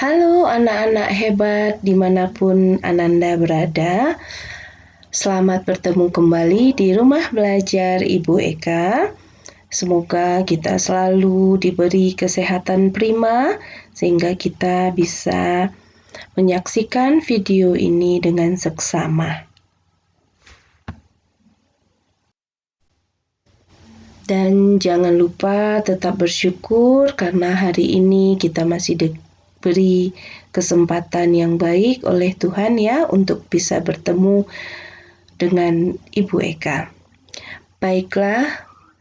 Halo anak-anak hebat dimanapun Ananda berada. Selamat bertemu kembali di rumah belajar Ibu Eka. Semoga kita selalu diberi kesehatan prima sehingga kita bisa menyaksikan video ini dengan seksama. Dan jangan lupa tetap bersyukur karena hari ini kita masih diberi kesempatan yang baik oleh Tuhan ya untuk bisa bertemu dengan Ibu Eka. Baiklah,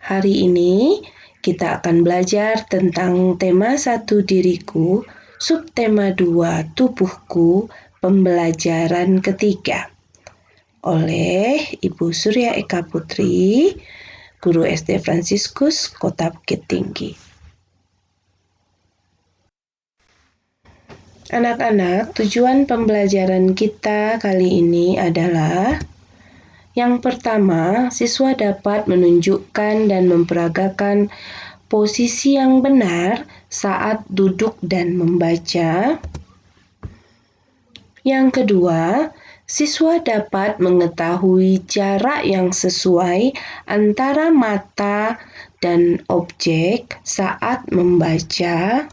hari ini kita akan belajar tentang tema 1 diriku, subtema 2 tubuhku, pembelajaran ketiga oleh Ibu Surya Eka Putri, Guru SD Fransiskus, Kota Bukit Tinggi. Anak-anak, tujuan pembelajaran kita kali ini adalah yang pertama, siswa dapat menunjukkan dan memperagakan posisi yang benar saat duduk dan membaca. Yang kedua, siswa dapat mengetahui jarak yang sesuai antara mata dan objek saat membaca.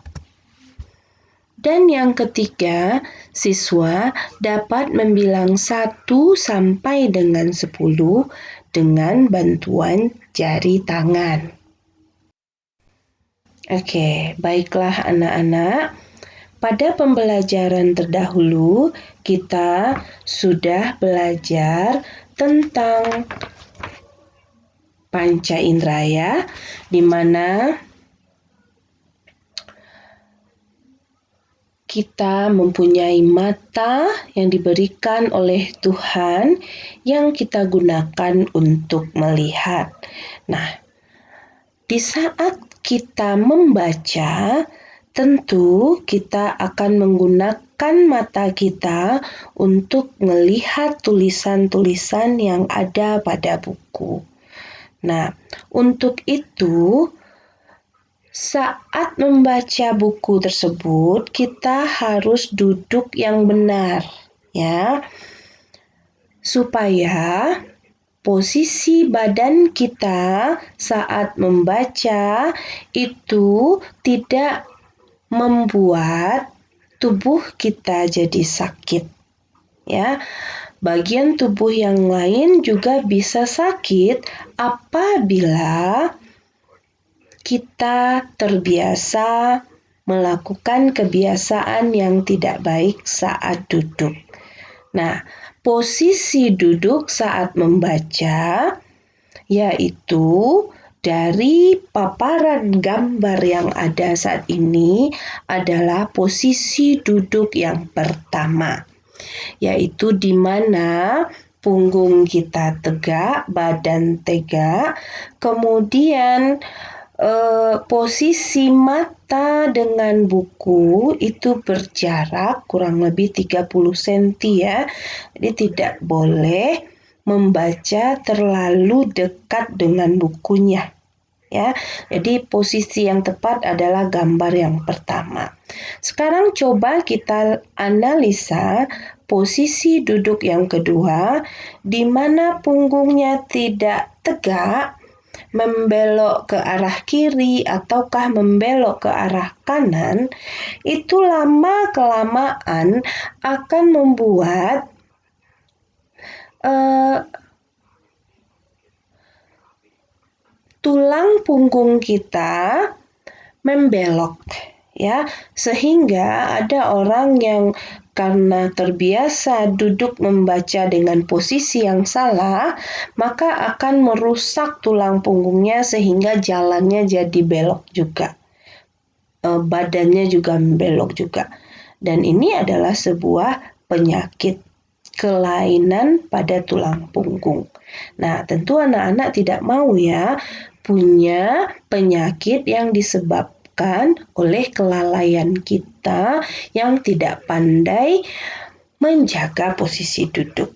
Dan yang ketiga, siswa dapat membilang 1 sampai dengan 10 dengan bantuan jari tangan. Oke, baiklah anak-anak. Pada pembelajaran terdahulu, kita sudah belajar tentang panca indera, di mana kita mempunyai mata yang diberikan oleh Tuhan yang kita gunakan untuk melihat. Nah, di saat kita membaca, tentu kita akan menggunakan mata kita untuk melihat tulisan-tulisan yang ada pada buku. Nah, untuk itu, saat membaca buku tersebut, kita harus duduk yang benar, ya, supaya posisi badan kita saat membaca itu tidak membuat tubuh kita jadi sakit, ya. Bagian tubuh yang lain juga bisa sakit apabila kita terbiasa melakukan kebiasaan yang tidak baik saat duduk. Nah, posisi duduk saat membaca yaitu dari paparan gambar yang ada saat ini adalah posisi duduk yang pertama, yaitu di mana punggung kita tegak, badan tegak, kemudian posisi mata dengan buku itu berjarak kurang lebih 30 cm ya. Jadi tidak boleh membaca terlalu dekat dengan bukunya. Ya. Jadi posisi yang tepat adalah gambar yang pertama. Sekarang coba kita analisa posisi duduk yang kedua, di mana punggungnya tidak tegak, membelok ke arah kiri ataukah membelok ke arah kanan, itu lama-kelamaan akan membuat tulang punggung kita membelok, ya, sehingga ada orang yang karena terbiasa duduk membaca dengan posisi yang salah, maka akan merusak tulang punggungnya sehingga jalannya jadi belok juga. Badannya juga membelok juga. Dan ini adalah sebuah penyakit, kelainan pada tulang punggung. Nah, tentu anak-anak tidak mau ya punya penyakit yang disebabkan oleh kelalaian kita yang tidak pandai menjaga posisi duduk.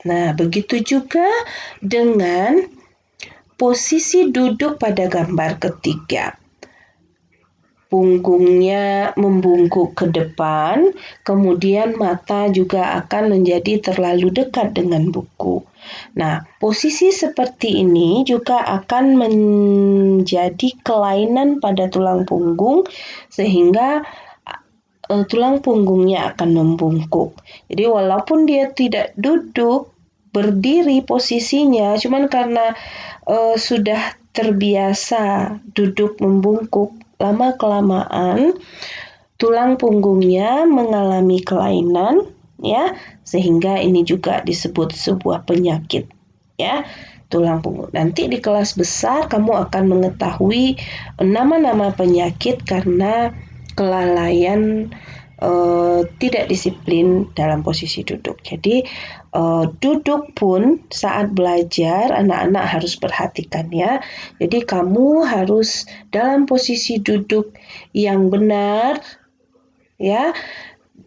Nah, begitu juga dengan posisi duduk pada gambar ketiga. punggungnya membungkuk ke depan, kemudian mata juga akan menjadi terlalu dekat dengan buku. Nah, posisi seperti ini juga akan menjadi kelainan pada tulang punggung sehingga tulang punggungnya akan membungkuk. Jadi walaupun dia tidak duduk berdiri posisinya, cuman karena sudah terbiasa duduk membungkuk, lama-kelamaan tulang punggungnya mengalami kelainan, ya, sehingga ini juga disebut sebuah penyakit, ya, tulang punggung. Nanti di kelas besar kamu akan mengetahui nama-nama penyakit karena kelalaian tidak disiplin dalam posisi duduk. Jadi duduk pun saat belajar anak-anak harus perhatikan ya. Jadi kamu harus dalam posisi duduk yang benar ya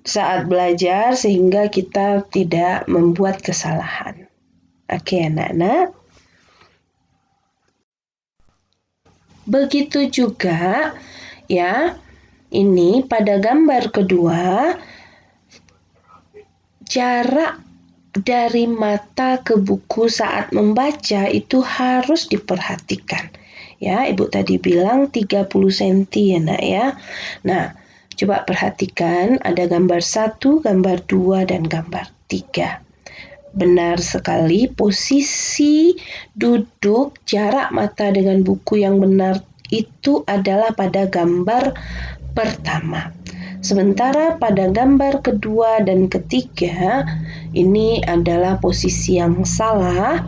saat belajar sehingga kita tidak membuat kesalahan. Oke anak-anak. Begitu juga ya. Ini pada gambar kedua, jarak dari mata ke buku saat membaca itu harus diperhatikan. Ya, Ibu tadi bilang 30 cm ya nak ya. Nah, coba perhatikan ada gambar 1, gambar 2, dan gambar 3. Benar sekali, posisi duduk jarak mata dengan buku yang benar itu adalah pada gambar pertama. Sementara pada gambar kedua dan ketiga, ini adalah posisi yang salah.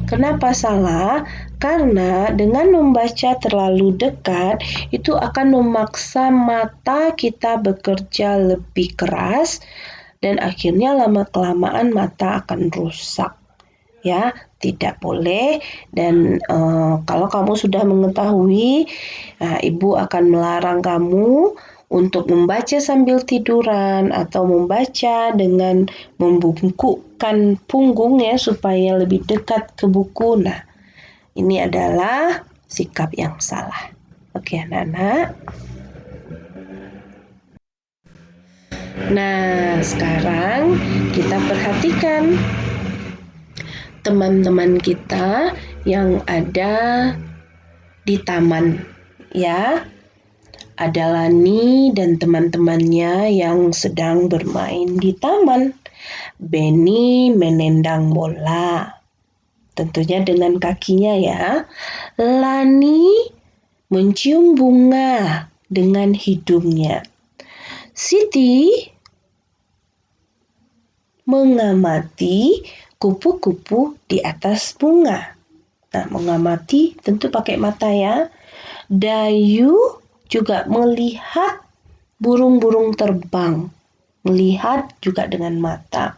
Kenapa salah? Karena dengan membaca terlalu dekat, itu akan memaksa mata kita bekerja lebih keras dan akhirnya lama-kelamaan mata akan rusak. Ya, tidak boleh. Dan kalau kamu sudah mengetahui, Ibu akan melarang kamu untuk membaca sambil tiduran atau membaca dengan membungkukkan punggung ya supaya lebih dekat ke buku. Nah, ini adalah sikap yang salah. Oke, anak-anak. Nah, sekarang kita perhatikan teman-teman kita yang ada di taman ya. Ada Lani dan teman-temannya yang sedang bermain di taman. Benny menendang bola. Tentunya dengan kakinya ya. Lani mencium bunga dengan hidungnya. Siti mengamati kupu-kupu di atas bunga. Nah, mengamati tentu pakai mata ya. Dayu juga melihat burung-burung terbang. Melihat juga dengan mata.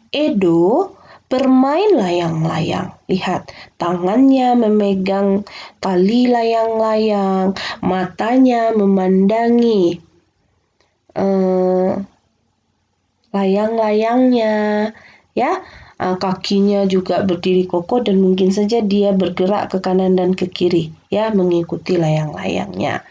Edo bermain layang-layang. Lihat, tangannya memegang tali layang-layang. Matanya memandangi layang-layangnya. Ya, kakinya juga berdiri kokoh dan mungkin saja dia bergerak ke kanan dan ke kiri ya mengikuti layang-layangnya.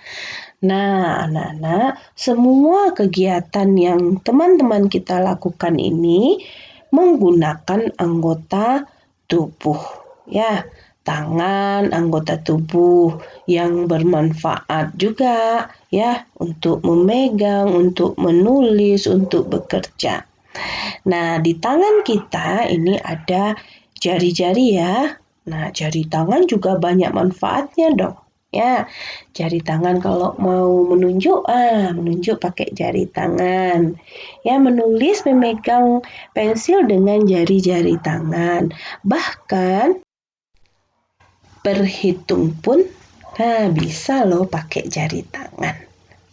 Nah, anak-anak, semua kegiatan yang teman-teman kita lakukan ini menggunakan anggota tubuh ya. Tangan, anggota tubuh yang bermanfaat juga ya untuk memegang, untuk menulis, untuk bekerja. Nah, di tangan kita ini ada jari-jari ya. Nah, jari tangan juga banyak manfaatnya dong. Ya, jari tangan kalau mau menunjuk, menunjuk pakai jari tangan. Ya, menulis memegang pensil dengan jari-jari tangan. Bahkan berhitung pun bisa loh pakai jari tangan.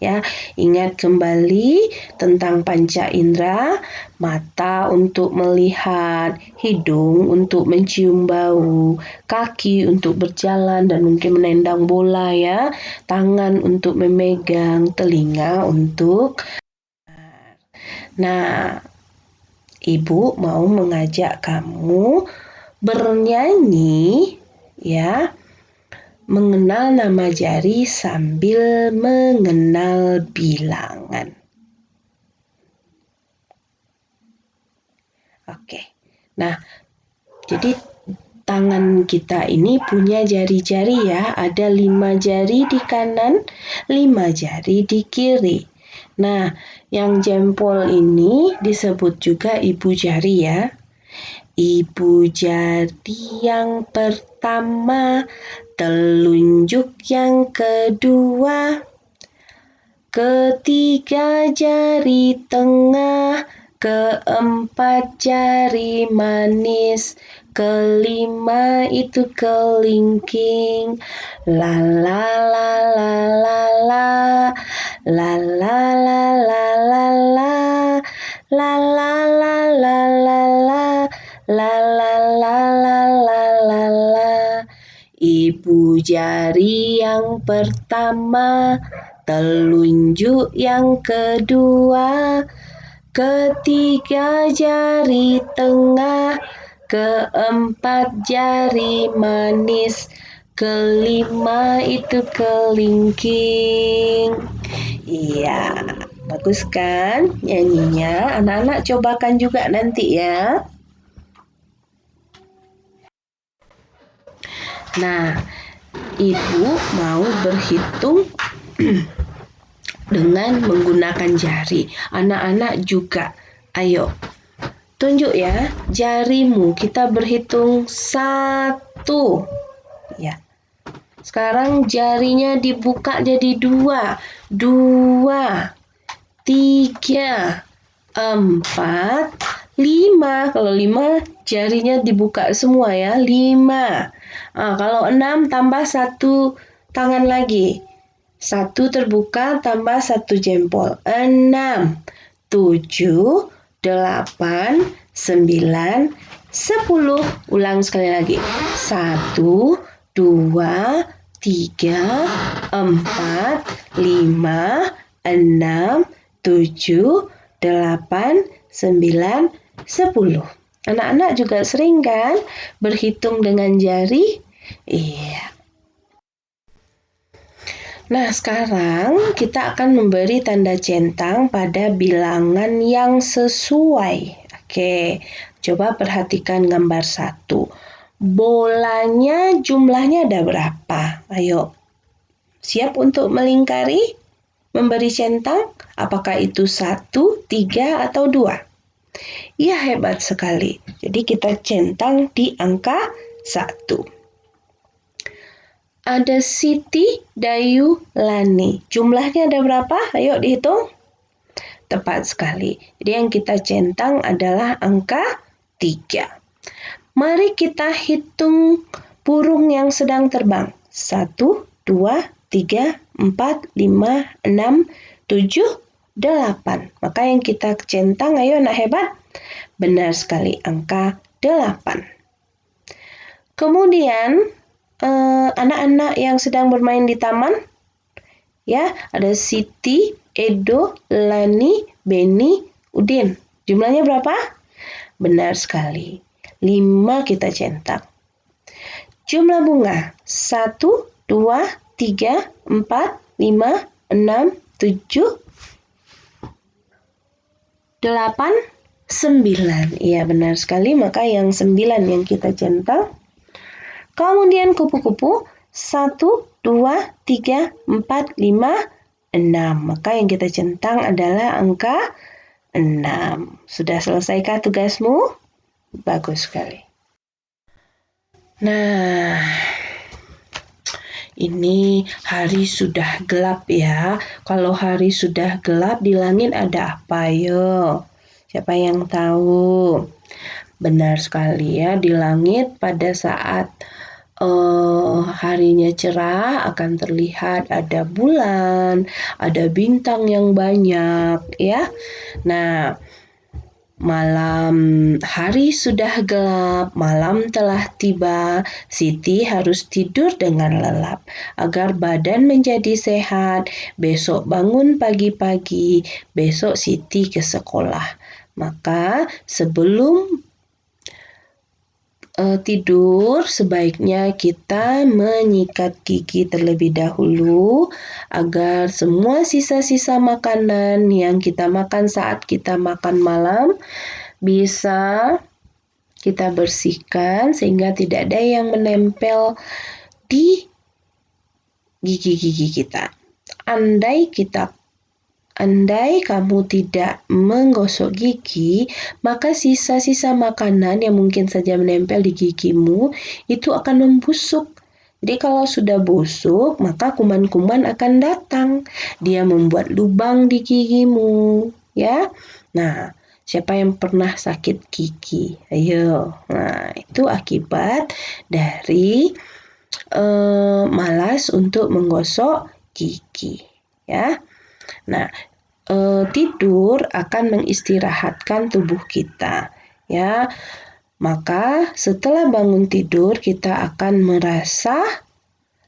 Ya, ingat kembali tentang panca indera, mata untuk melihat, hidung untuk mencium bau, kaki untuk berjalan dan mungkin menendang bola ya, tangan untuk memegang, telinga untuk. Nah, Ibu mau mengajak kamu bernyanyi ya. mengenal nama jari sambil mengenal bilangan. Oke. Nah, jadi tangan kita ini punya jari-jari ya, ada 5 jari di kanan, 5 jari di kiri. Nah, yang jempol ini disebut juga ibu jari ya. Ibu jari yang pertama, telunjuk yang kedua, ketiga jari tengah, keempat jari manis, kelima itu kelingking. La la la la la la, la la la la la la, la la la la la la, la la la la la la la. Ibu jari yang pertama, telunjuk yang kedua, ketiga jari tengah, keempat jari manis, kelima itu kelingking. Iya, bagus kan nyanyinya? Anak-anak cobakan juga nanti ya. Nah, Ibu mau berhitung dengan menggunakan jari. Anak-anak juga, ayo tunjuk ya jarimu. Kita berhitung 1. Ya. Sekarang jarinya dibuka jadi 2. 2, 3, 4, 5. Kalau 5 jarinya dibuka semua ya, 5. Kalau 6 tambah 1 tangan lagi. 1 terbuka tambah 1 jempol. 6, 7, 8, 9, 10. Ulang sekali lagi. 1, 2, 3, 4, 5, 6, 7, 8, 9, 10. Anak-anak juga sering kan berhitung dengan jari? Iya. Nah, sekarang kita akan memberi tanda centang pada bilangan yang sesuai. Oke, coba perhatikan gambar 1. Bolanya jumlahnya ada berapa? Ayo, siap untuk melingkari? Memberi centang? Apakah itu 1, 3, atau 2? Ya, hebat sekali. Jadi kita centang di angka 1. Ada Siti, Dayu, Lani. Jumlahnya ada berapa? Ayo dihitung. Tepat sekali. Jadi yang kita centang adalah angka 3. Mari kita hitung burung yang sedang terbang. 1, 2, 3, 4, 5, 6, 7, 8. Maka yang kita centang, ayo anak hebat. Benar sekali, angka 8. Kemudian anak-anak yang sedang bermain di taman, ya, ada Siti, Edo, Lani, Beni, Udin. Jumlahnya berapa? Benar sekali, 5 kita centang. Jumlah bunga 1, 2, 3, 4, 5, 6, 7, 8, 9. Iya, benar sekali, maka yang 9 yang kita centang. Kemudian kupu-kupu 1, 2, 3, 4, 5, 6. Maka yang kita centang adalah angka 6. Sudah selesaikah tugasmu? Bagus sekali. Nah, ini hari sudah gelap ya. Kalau hari sudah gelap di langit ada apa yo? Siapa yang tahu? Benar sekali ya, di langit pada saat harinya cerah akan terlihat ada bulan, ada bintang yang banyak ya. Nah, malam hari sudah gelap, malam telah tiba. Siti harus tidur dengan lelap agar badan menjadi sehat. Besok bangun pagi-pagi, besok Siti ke sekolah. Maka sebelum tidur, sebaiknya kita menyikat gigi terlebih dahulu agar semua sisa-sisa makanan yang kita makan saat kita makan malam bisa kita bersihkan sehingga tidak ada yang menempel di gigi-gigi kita. Andai kamu tidak menggosok gigi, maka sisa-sisa makanan yang mungkin saja menempel di gigimu itu akan membusuk. Jadi kalau sudah busuk, maka kuman-kuman akan datang. Dia membuat lubang di gigimu, ya. Nah, siapa yang pernah sakit gigi? Ayo. Nah, itu akibat dari malas untuk menggosok gigi, ya. Nah, tidur akan mengistirahatkan tubuh kita, ya. Maka setelah bangun tidur kita akan merasa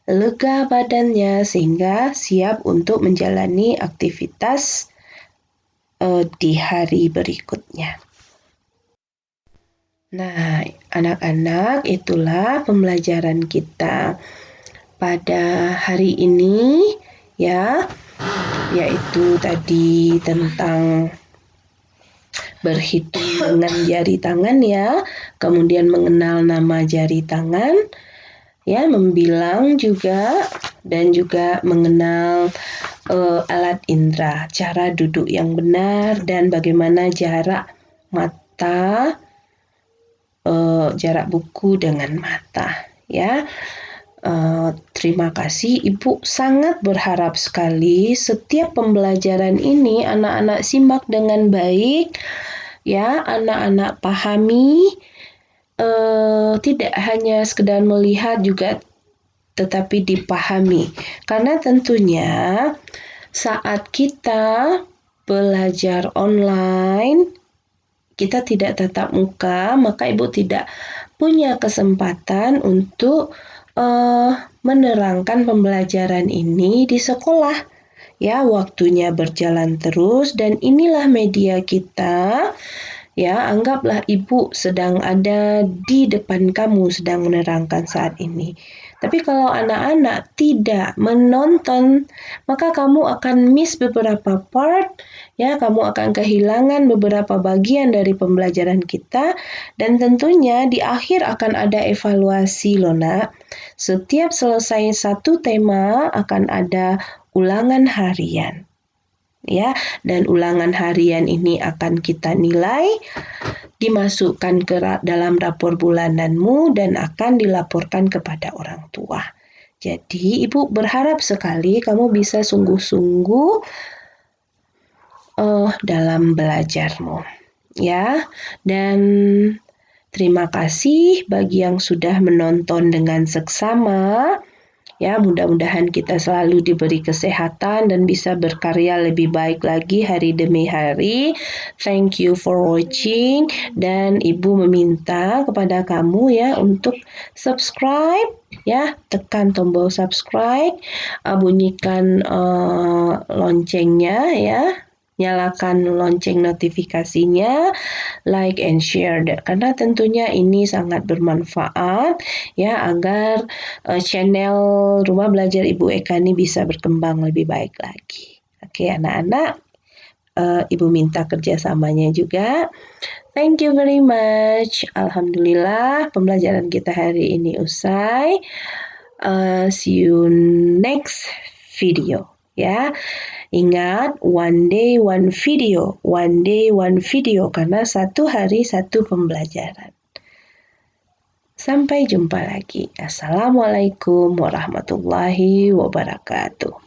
lega badannya sehingga siap untuk menjalani aktivitas di hari berikutnya. Nah, anak-anak, itulah pembelajaran kita pada hari ini, ya, yaitu tadi tentang berhitung dengan jari tangan, ya, kemudian mengenal nama jari tangan, ya, membilang juga, dan juga mengenal alat indera, cara duduk yang benar, dan bagaimana jarak mata, jarak buku dengan mata, ya. Terima kasih, Ibu sangat berharap sekali setiap pembelajaran ini anak-anak simak dengan baik, ya, anak-anak pahami, tidak hanya sekedar melihat juga tetapi dipahami. Karena tentunya saat kita belajar online, kita tidak tatap muka, maka Ibu tidak punya kesempatan untuk menerangkan pembelajaran ini di sekolah. Ya, waktunya berjalan terus dan inilah media kita. Ya, anggaplah Ibu sedang ada di depan kamu sedang menerangkan saat ini. Tapi kalau anak-anak tidak menonton, maka kamu akan miss beberapa part, ya, kamu akan kehilangan beberapa bagian dari pembelajaran kita, dan tentunya di akhir akan ada evaluasi loh, Nak. Setiap selesai satu tema akan ada ulangan harian. Ya, dan ulangan harian ini akan kita nilai, dimasukkan ke dalam rapor bulananmu dan akan dilaporkan kepada orang tua. Jadi Ibu berharap sekali kamu bisa sungguh-sungguh dalam belajarmu, ya. Dan terima kasih bagi yang sudah menonton dengan seksama. Ya, mudah-mudahan kita selalu diberi kesehatan dan bisa berkarya lebih baik lagi hari demi hari. Thank you for watching, dan Ibu meminta kepada kamu, ya, untuk subscribe, ya, tekan tombol subscribe, bunyikan loncengnya, ya. Nyalakan lonceng notifikasinya, like and share, karena tentunya ini sangat bermanfaat, ya, agar channel Rumah Belajar Ibu Eka ini bisa berkembang lebih baik lagi. Oke, anak-anak, Ibu minta kerjasamanya juga. Thank you very much. Alhamdulillah, pembelajaran kita hari ini usai. See you next video, ya. Ingat, one day one video, karena satu hari satu pembelajaran. Sampai jumpa lagi. Assalamualaikum warahmatullahi wabarakatuh.